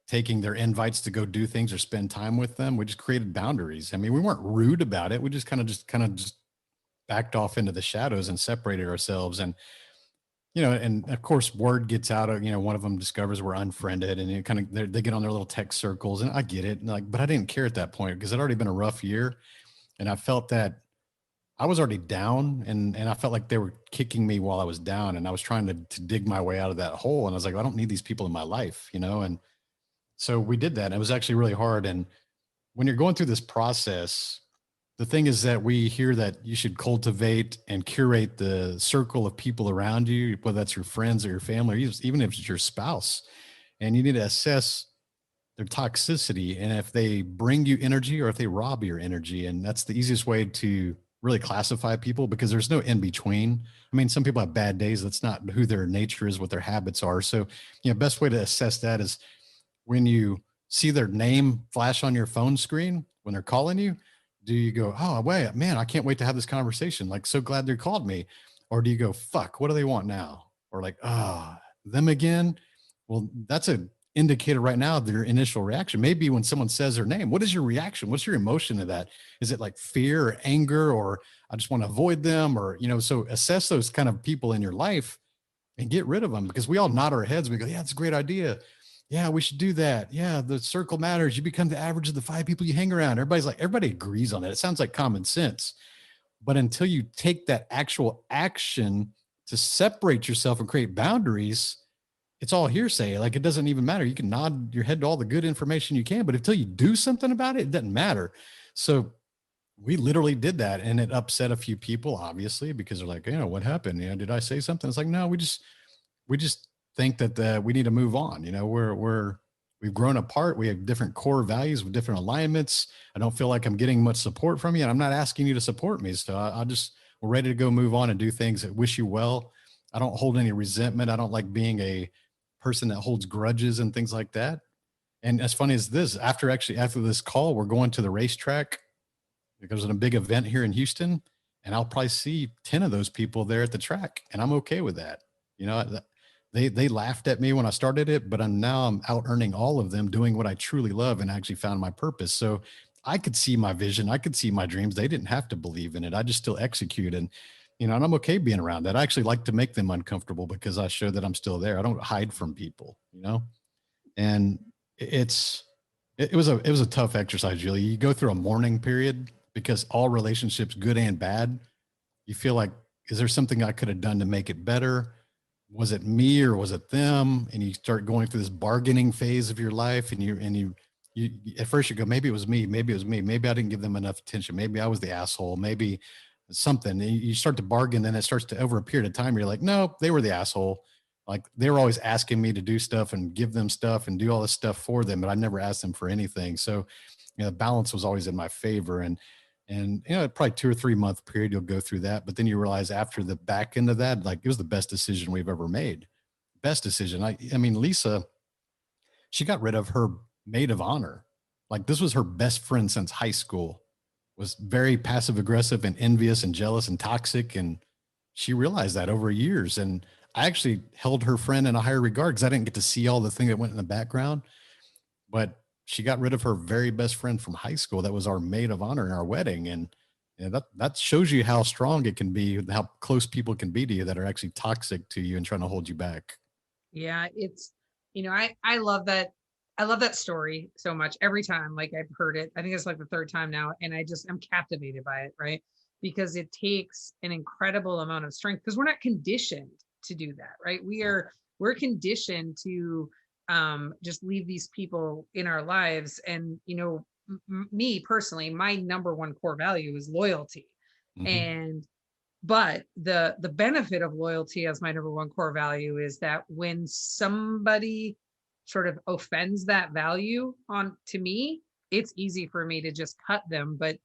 taking their invites to go do things or spend time with them. We just created boundaries. I mean, we weren't rude about it. We just kind of backed off into the shadows and separated ourselves. And, and of course word gets out of, one of them discovers we're unfriended, and it kind of, they get on their little text circles, and I get it. Like, but I didn't care at that point because it already been a rough year. And I felt that I was already down, and I felt like they were kicking me while I was down, and I was trying to dig my way out of that hole. And I was like, I don't need these people in my life, and so we did that. And it was actually really hard. And when you're going through this process, the thing is that we hear that you should cultivate and curate the circle of people around you, whether that's your friends or your family, or even if it's your spouse. And you need to assess their toxicity and if they bring you energy or if they rob your energy. And that's the easiest way to really classify people, because there's no in between. I mean, some people have bad days. That's not who their nature is, what their habits are. So, best way to assess that is when you see their name flash on your phone screen when they're calling you. Do you go, oh, wait, man, I can't wait to have this conversation. Like, so glad they called me. Or do you go, fuck, what do they want now? Or like, them again? Well, that's an indicator right now of their initial reaction. Maybe when someone says their name, what is your reaction? What's your emotion to that? Is it like fear or anger, or I just want to avoid them? Or, so assess those kind of people in your life and get rid of them, because we all nod our heads. We go, yeah, it's a great idea. Yeah, we should do that. Yeah, the circle matters. You become the average of the 5 people you hang around. Everybody agrees on that. It sounds like common sense. But until you take that actual action to separate yourself and create boundaries, it's all hearsay. Like, it doesn't even matter. You can nod your head to all the good information you can, but until you do something about it, it doesn't matter. So we literally did that, and it upset a few people, obviously, because they're like, what happened? Did I say something? It's like, no, we just think that we need to move on. We've grown apart. We have different core values with different alignments. I don't feel like I'm getting much support from you, and I'm not asking you to support me. So we're ready to go move on and do things that wish you well. I don't hold any resentment. I don't like being a person that holds grudges and things like that. And as funny as this, after this call, we're going to the racetrack because of a big event here in Houston, and I'll probably see 10 of those people there at the track, and I'm okay with that. They laughed at me when I started it, but I'm out earning all of them doing what I truly love and actually found my purpose. So I could see my vision. I could see my dreams. They didn't have to believe in it. I just still execute. And I'm okay being around that. I actually like to make them uncomfortable because I show that I'm still there. I don't hide from people, and it was a tough exercise, Julie. You go through a mourning period because all relationships, good and bad, you feel like, is there something I could have done to make it better? Was it me or was it them? And you start going through this bargaining phase of your life, and you at first you go, maybe it was me, maybe I didn't give them enough attention, maybe I was the asshole, maybe something. And you start to bargain, and it starts to, over a period of time, you're like, no, they were the asshole. Like, they were always asking me to do stuff and give them stuff and do all this stuff for them, but I never asked them for anything. So, the balance was always in my favor. And probably 2 or 3 month period, you'll go through that. But then you realize after the back end of that, like, it was the best decision we've ever made. Best decision. I mean, Lisa, she got rid of her maid of honor. Like, this was her best friend since high school, was very passive aggressive and envious and jealous and toxic. And she realized that over years. And I actually held her friend in a higher regard because I didn't get to see all the thing that went in the background. But she got rid of her very best friend from high school. That was our maid of honor in our wedding. And that shows you how strong it can be, how close people can be to you that are actually toxic to you and trying to hold you back. Yeah, it's, I love that. I love that story so much. Every time, like, I've heard it, I think it's like the 3rd time now, and I'm captivated by it, right? Because it takes an incredible amount of strength, because we're not conditioned to do that, right? We're conditioned to just leave these people in our lives. And, me personally, my number one core value is loyalty. Mm-hmm. But the benefit of loyalty as my number one core value is that when somebody sort of offends that value on to me, it's easy for me to just cut them. But,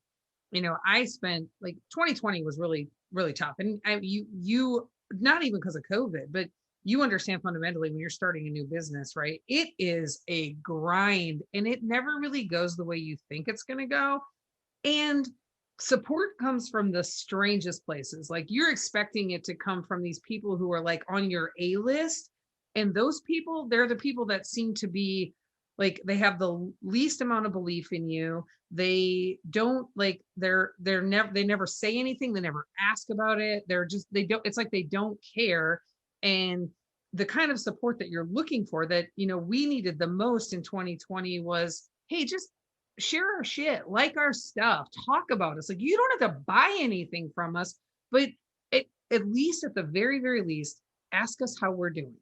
I spent, like, 2020 was really, really tough. And you not even because of COVID, but you understand fundamentally when you're starting a new business, right? It is a grind, and it never really goes the way you think it's going to go. And support comes from the strangest places. Like, you're expecting it to come from these people who are, like, on your A list. And those people, they're the people that seem to be, like, they have the least amount of belief in you. They don't, like, they never say anything. They never ask about it. It's like they don't care. And the kind of support that you're looking for that, we needed the most in 2020 was, hey, just share our shit, like our stuff, talk about us. Like, you don't have to buy anything from us, but at least at the very, very least, ask us how we're doing.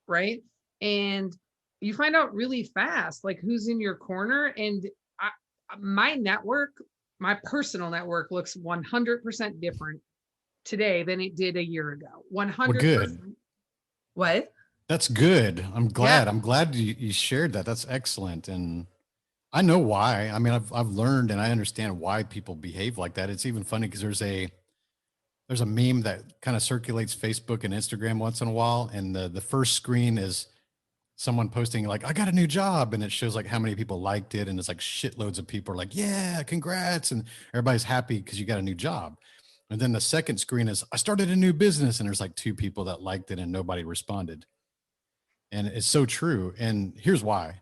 Right. And you find out really fast, like, who's in your corner. And my network, my personal network, looks 100% different today than it did a year ago. 100%. Well, good. What? That's good. I'm glad. Yeah. I'm glad you shared that. That's excellent. And I know why. I mean, I've learned and I understand why people behave like that. It's even funny because there's a meme that kind of circulates Facebook and Instagram once in a while. And the first screen is someone posting like, I got a new job. And it shows like how many people liked it. And it's like shitloads of people are like, yeah, congrats. And everybody's happy because you got a new job. And then the second screen is, I started a new business. And there's like 2 people that liked it and nobody responded. And it's so true. And here's why.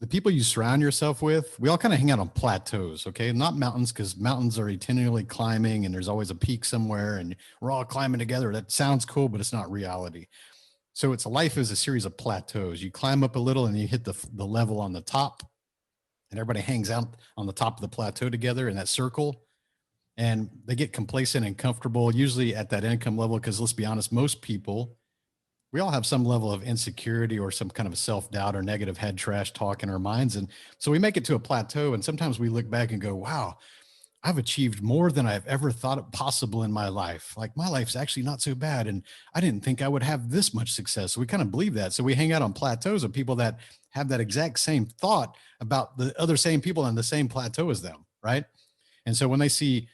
The people you surround yourself with, we all kind of hang out on plateaus, okay? Not mountains, because mountains are continually climbing and there's always a peak somewhere and we're all climbing together. That sounds cool, but it's not reality. So life is a series of plateaus. You climb up a little and you hit the level on the top, and everybody hangs out on the top of the plateau together in that circle. And they get complacent and comfortable, usually at that income level, because let's be honest, most people, we all have some level of insecurity or some kind of self-doubt or negative head trash talk in our minds. And so we make it to a plateau, and sometimes we look back and go, wow, I've achieved more than I've ever thought possible in my life. Like, my life's actually not so bad. And I didn't think I would have this much success. So we kind of believe that. So we hang out on plateaus of people that have that exact same thought about the other same people on the same plateau as them. Right. And so when they see,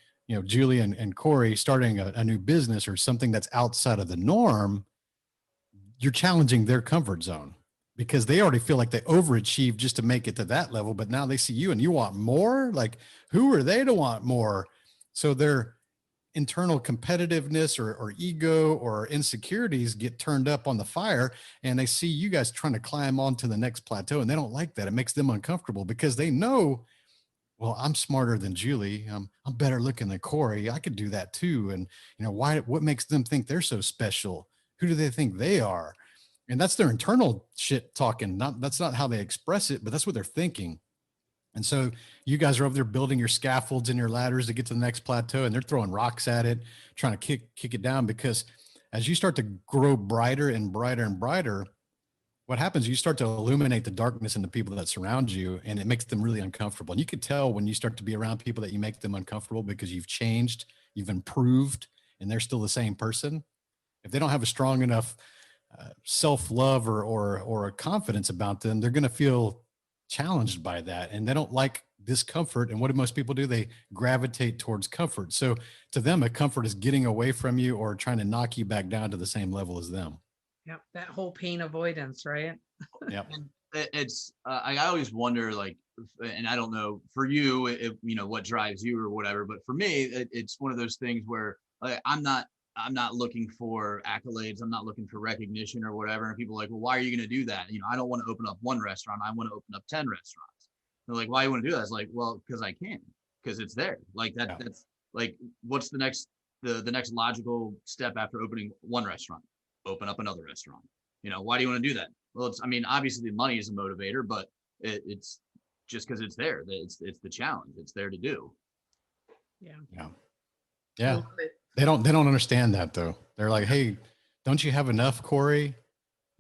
Julie and Corey starting a new business or something that's outside of the norm, you're challenging their comfort zone because they already feel like they overachieved just to make it to that level. But now they see you and you want more. Like, who are they to want more? So their internal competitiveness or ego or insecurities get turned up on the fire, and they see you guys trying to climb on to the next plateau, and they don't like that. It makes them uncomfortable because they know, well, I'm smarter than Julie. I'm better looking than Corey. I could do that too. And what makes them think they're so special? Who do they think they are? And that's their internal shit talking. That's not how they express it, but that's what they're thinking. And so you guys are over there building your scaffolds and your ladders to get to the next plateau, and they're throwing rocks at it, trying to kick it down, because as you start to grow brighter and brighter and brighter, what happens, you start to illuminate the darkness in the people that surround you, and it makes them really uncomfortable. And you could tell when you start to be around people that you make them uncomfortable because you've changed, you've improved, and they're still the same person. If they don't have a strong enough self-love or a confidence about them, they're going to feel challenged by that. And they don't like discomfort. And what do most people do? They gravitate towards comfort. So to them, a comfort is getting away from you or trying to knock you back down to the same level as them. Yep. That whole pain avoidance, right? Yep. It's I always wonder, like, and I don't know for you, if, what drives you or whatever, but for me, it's one of those things where I'm not looking for accolades. I'm not looking for recognition or whatever. And people are like, well, why are you going to do that? I don't want to open up one restaurant. I want to open up 10 restaurants. They're like, why do you want to do that? It's like, well, because I can, because it's there. Like that. Yeah. That's like, what's the next logical step after opening one restaurant? Open up another restaurant. Why do you want to do that? Well, obviously money is a motivator, but it's just because it's there. It's the challenge. It's there to do. Yeah. They don't understand that though. They're like, hey, don't you have enough, Corey?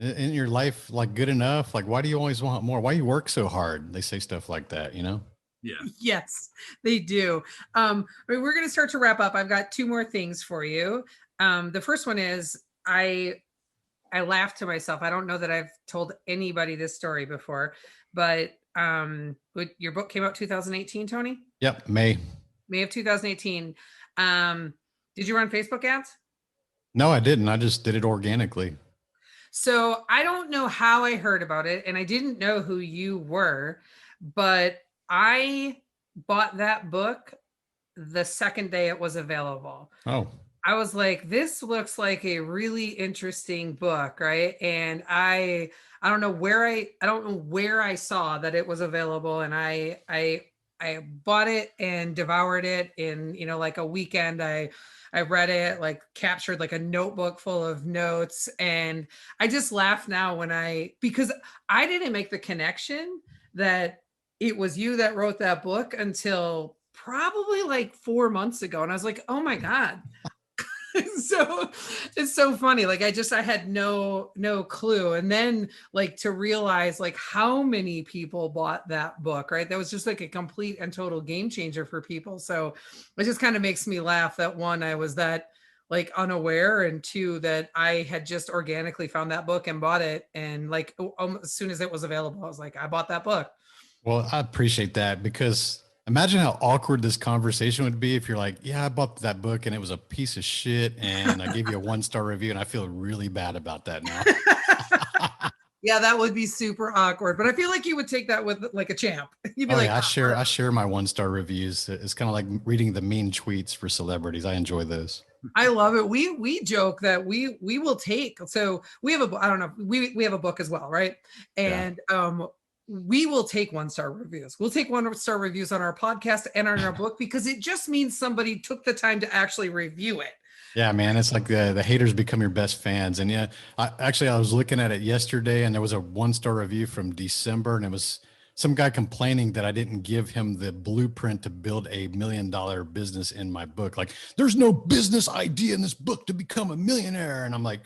Isn't your life like good enough? Like, why do you always want more? Why do you work so hard? They say stuff like that, Yeah. Yes, they do. We're going to start to wrap up. I've got 2 more things for you. The first one is I laughed to myself. I don't know that I've told anybody this story before, but your book came out 2018, Tony? Yep. May of 2018. Did you run Facebook ads? No, I didn't. I just did it organically. So I don't know how I heard about it, and I didn't know who you were, but I bought that book the second day it was available. Oh. I was like, this looks like a really interesting book, right? And I don't know where I saw that it was available, and I bought it and devoured it in, like a weekend. I read it, like captured like a notebook full of notes. And I just laugh now because I didn't make the connection that it was you that wrote that book until probably like 4 months ago. And I was like, oh my God. So it's so funny. Like I had no clue. And then like to realize like how many people bought that book, right? That was just like a complete and total game changer for people. So it just kind of makes me laugh that one, I was that like unaware, and two, that I had just organically found that book and bought it. And like as soon as it was available, I was like, I bought that book. Well, I appreciate that, because imagine how awkward this conversation would be if you're like, yeah, I bought that book and it was a piece of shit and I gave you a 1-star review and I feel really bad about that now. Yeah, that would be super awkward, but I feel like you would take that with like a champ. You'd be Oh, like, yeah, I share my 1-star reviews. It's kind of like reading the mean tweets for celebrities. I enjoy those. I love it. We joke that we will take, so we have I don't know, we have a book as well, right? And we will take 1-star reviews. We'll take 1-star reviews on our podcast and on our book, because it just means somebody took the time to actually review it. Yeah, man, it's like the haters become your best fans. And yeah, I was looking at it yesterday, and there was a 1-star review from December, and it was some guy complaining that I didn't give him the blueprint to build $1 million business in my book. Like, there's no business idea in this book to become a millionaire. And I'm like,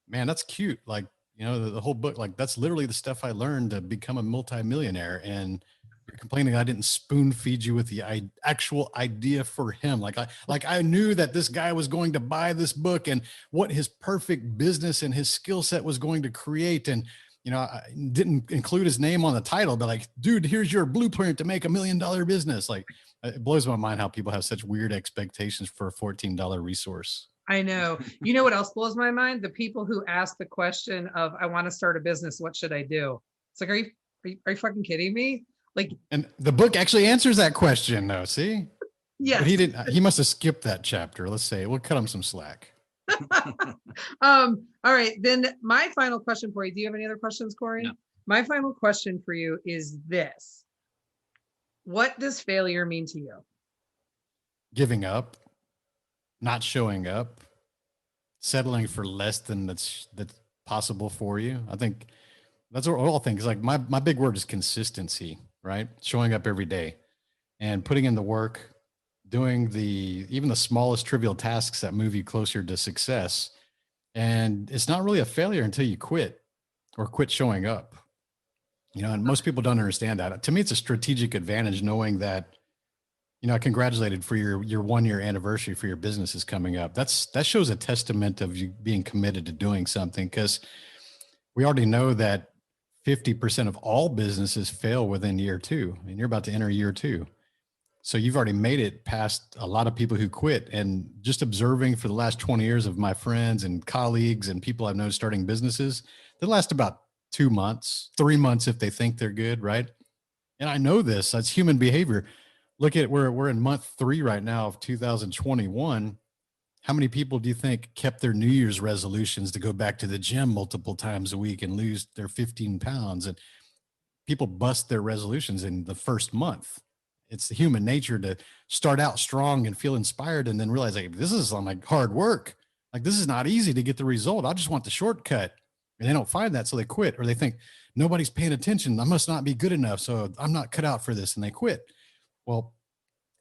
man, that's cute. Like, the whole book, like that's literally the stuff I learned to become a multimillionaire. And you're complaining I didn't spoon feed you with the actual idea for him. Like I knew that this guy was going to buy this book and what his perfect business and his skill set was going to create. And, I didn't include his name on the title, but like, dude, here's your blueprint to make $1 million business. Like, it blows my mind how people have such weird expectations for a $14 resource. I know. You know what else blows my mind? The people who ask the question of, I want to start a business, what should I do? It's like, are you fucking kidding me? Like, and the book actually answers that question though. See? Yeah. He must have skipped that chapter. Let's say we'll cut him some slack. All right. Then my final question for you. Do you have any other questions, Corey? No. My final question for you is this. What does failure mean to you? Giving up. Not showing up, settling for less than that's possible for you. I think that's what all things. Like my big word is consistency, right? Showing up every day and putting in the work, doing even the smallest trivial tasks that move you closer to success. And it's not really a failure until you quit or quit showing up. And most people don't understand that. To me, it's a strategic advantage knowing that, I congratulated for your 1-year anniversary for your business is coming up. That shows a testament of you being committed to doing something, because we already know that 50% of all businesses fail within year 2, and you're about to enter year 2. So you've already made it past a lot of people who quit. And just observing for the last 20 years of my friends and colleagues and people I've known starting businesses, they last about 2 months, 3 months if they think they're good, right? And I know this, that's human behavior. Look at we're in month 3 right now of 2021. How many people do you think kept their New Year's resolutions to go back to the gym multiple times a week and lose their 15 pounds? And people bust their resolutions in the first month. It's the human nature to start out strong and feel inspired and then realize, like, this is like hard work. Like, this is not easy to get the result. I just want the shortcut. And they don't find that, so they quit. Or they think nobody's paying attention. I must not be good enough, so I'm not cut out for this, and they quit. Well,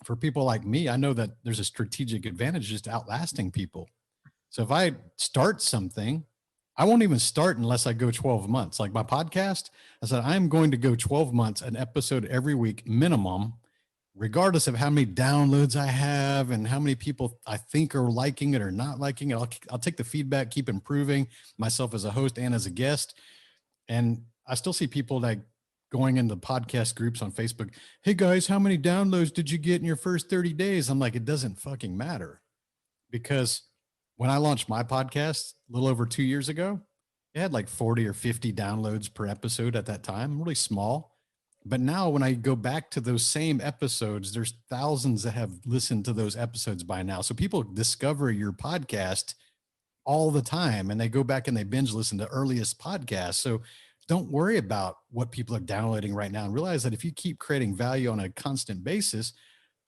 for people like me, I know that there's a strategic advantage just outlasting people. So if I start something, I won't even start unless I go 12 months. Like my podcast, I said, I'm going to go 12 months, an episode every week minimum, regardless of how many downloads I have and how many people I think are liking it or not liking it. I'll take the feedback, keep improving myself as a host and as a guest. And I still see people like going into podcast groups on Facebook. Hey guys, how many downloads did you get in your first 30 days? I'm like, it doesn't fucking matter, because when I launched my podcast a little over 2 years ago, it had like 40 or 50 downloads per episode at that time, really small. But now when I go back to those same episodes, there's thousands that have listened to those episodes by now. So people discover your podcast all the time, and they go back and they binge listen to earliest podcasts. So don't worry about what people are downloading right now, and realize that if you keep creating value on a constant basis,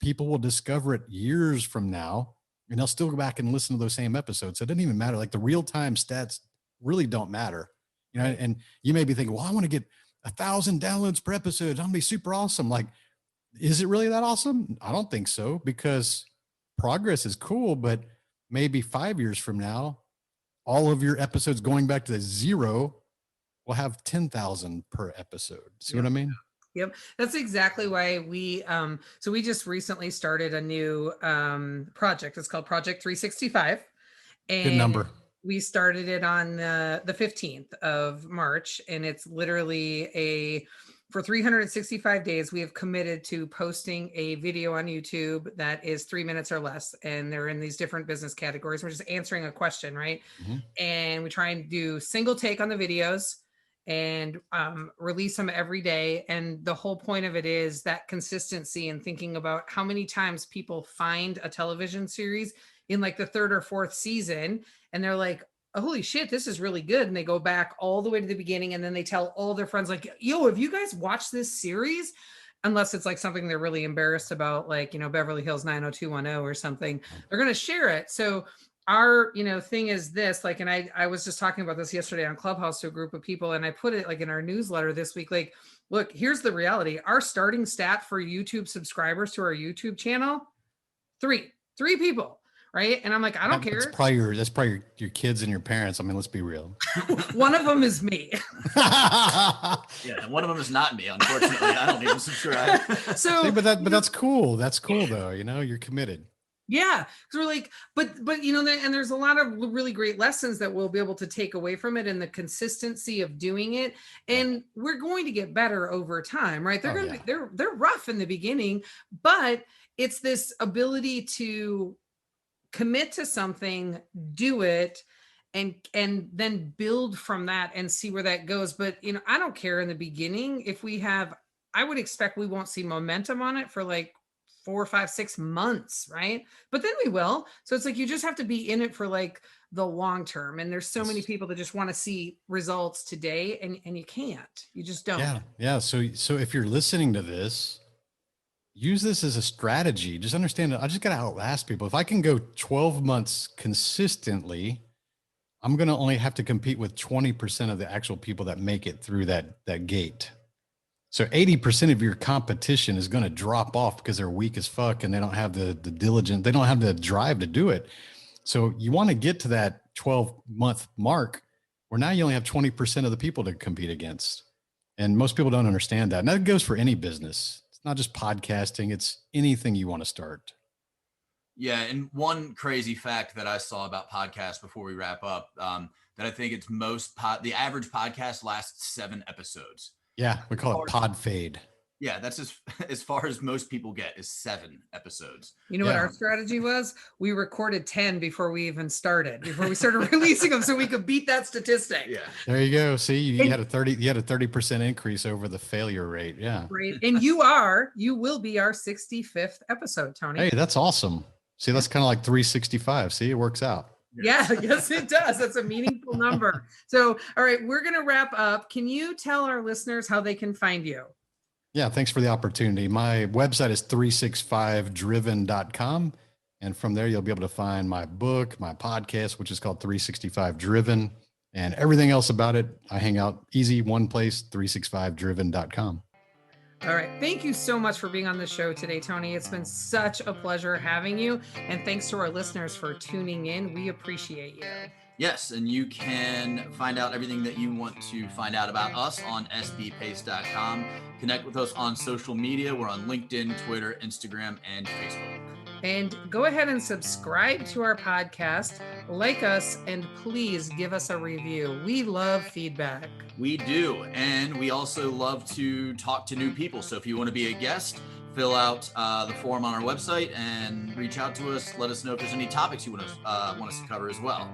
people will discover it years from now, and they'll still go back and listen to those same episodes. So it doesn't even matter. Like the real-time stats really don't matter, you know. And you may be thinking, well, I want to get 1,000 downloads per episode. I'm gonna be super awesome. Like, is it really that awesome? I don't think so, because progress is cool, but maybe 5 years from now, all of your episodes going back to the zero will have 10,000 per episode. See what I mean? Yep. That's exactly why so we just recently started a new project. It's called Project 365. And Good number. we started it on the 15th of March, and it's literally for 365 days, we have committed to posting a video on YouTube that is 3 minutes or less. And they're in these different business categories. We're just answering a question, right? Mhm. And we try and do single take on the videos and release them every day. And the whole point of it is that consistency and thinking about how many times people find a television series in like the third or fourth season, and they're like, oh, holy shit, this is really good. And they go back all the way to the beginning, and then they tell all their friends like, yo, have you guys watched this series? Unless it's like something they're really embarrassed about, like, you know, Beverly Hills 90210 or something, they're going to share it. So our, you know, thing is this, like, and I was just talking about this yesterday on Clubhouse to a group of people, and I put it like in our newsletter this week, like, look, here's the reality. Our starting stat for YouTube subscribers to our YouTube channel, three people. Right. And I'm like, I don't care. That's probably your kids and your parents. I mean, let's be real. One of them is me. Yeah, and one of them is not me. Unfortunately, I don't even subscribe. So, See, but that's cool. That's cool though. You know, you're committed. Yeah, because we're like, but you know, and there's a lot of really great lessons that we'll be able to take away from it, and the consistency of doing it, and we're going to get better over time, right? They're going to be they're rough in the beginning, but it's this ability to commit to something, do it, and then build from that and see where that goes. But you know, I don't care in the beginning if I would expect we won't see momentum on it for like 4, 5, 6 months, right? But then we will. So it's like you just have to be in it for like the long term. And there's so many people that just want to see results today, and you can't. You just don't. Yeah. So if you're listening to this, use this as a strategy. Just understand that I just got to outlast people. If I can go 12 months consistently, I'm going to only have to compete with 20% of the actual people that make it through that gate. So 80% of your competition is going to drop off because they're weak as fuck and they don't have the diligence, they don't have the drive to do it. So you want to get to that 12-month mark where now you only have 20% of the people to compete against. And most people don't understand that. And that goes for any business. It's not just podcasting, it's anything you want to start. Yeah. And one crazy fact that I saw about podcasts before we wrap up, that I think it's the average podcast lasts 7 episodes. Yeah, we call it pod fade. Yeah, that's as far as most people get is 7 episodes. You know what our strategy was? We recorded 10 before we even started, before we started releasing them, so we could beat that statistic. Yeah. There you go. See, you had a 30% increase over the failure rate. Yeah. Right. And you will be our 65th episode, Tony. Hey, that's awesome. See, that's kind of like 365. See, it works out. Yeah, yes, it does. That's a meaningful number. So, all right, we're going to wrap up. Can you tell our listeners how they can find you? Yeah, thanks for the opportunity. My website is 365driven.com. And from there, you'll be able to find my book, my podcast, which is called 365 Driven, and everything else about it. I hang out easy, one place, 365driven.com. All right. Thank you so much for being on the show today, Tony. It's been such a pleasure having you. And thanks to our listeners for tuning in. We appreciate you. Yes. And you can find out everything that you want to find out about us on sbpace.com. Connect with us on social media. We're on LinkedIn, Twitter, Instagram, and Facebook. And go ahead and subscribe to our podcast, like us, and please give us a review. We love feedback. We do. And we also love to talk to new people. So if you want to be a guest, fill out the form on our website and reach out to us. Let us know if there's any topics you want us to cover as well.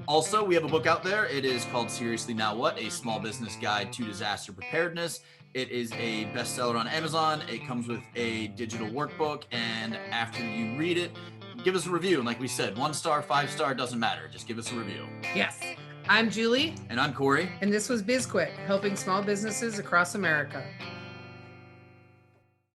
Also, we have a book out there. It is called Seriously Now What? A Small Business Guide to Disaster Preparedness. It is a bestseller on Amazon. It comes with a digital workbook. And after you read it, give us a review. And like we said, 1 star, 5 star, doesn't matter. Just give us a review. Yes. I'm Julie. And I'm Corey. And this was BizQuik, helping small businesses across America.